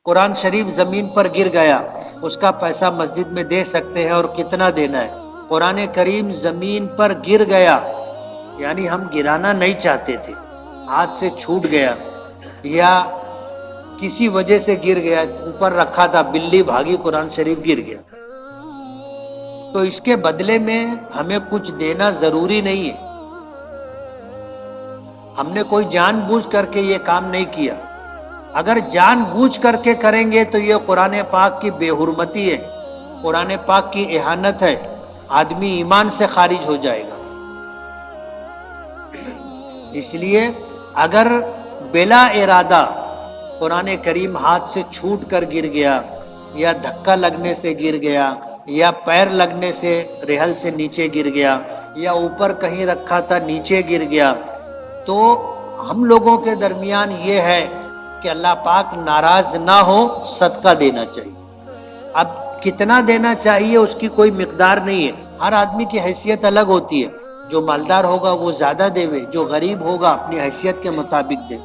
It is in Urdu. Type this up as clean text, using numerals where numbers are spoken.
قرآن شریف زمین پر گر گیا، اس کا پیسہ مسجد میں دے سکتے ہیں اور کتنا دینا ہے؟ قرآن کریم زمین پر گر گیا، یعنی ہم گرانا نہیں چاہتے تھے، ہاتھ سے چھوٹ گیا یا کسی وجہ سے گر گیا، اوپر رکھا تھا، بلی بھاگی، قرآن شریف گر گیا، تو اس کے بدلے میں ہمیں کچھ دینا ضروری نہیں ہے۔ ہم نے کوئی جان بوجھ کر کے یہ کام نہیں کیا، اگر جان بوجھ کر کے کریں گے تو یہ قرآن پاک کی بے حرمتی ہے، قرآن پاک کی اہانت ہے، آدمی ایمان سے خارج ہو جائے گا۔ اس لیے اگر بلا ارادہ قرآن کریم ہاتھ سے چھوٹ کر گر گیا، یا دھکا لگنے سے گر گیا، یا پیر لگنے سے رحل سے نیچے گر گیا، یا اوپر کہیں رکھا تھا نیچے گر گیا، تو ہم لوگوں کے درمیان یہ ہے کہ اللہ پاک ناراض نہ ہو، صدقہ دینا چاہیے۔ اب کتنا دینا چاہیے اس کی کوئی مقدار نہیں ہے، ہر آدمی کی حیثیت الگ ہوتی ہے، جو مالدار ہوگا وہ زیادہ دے، جو غریب ہوگا اپنی حیثیت کے مطابق دے۔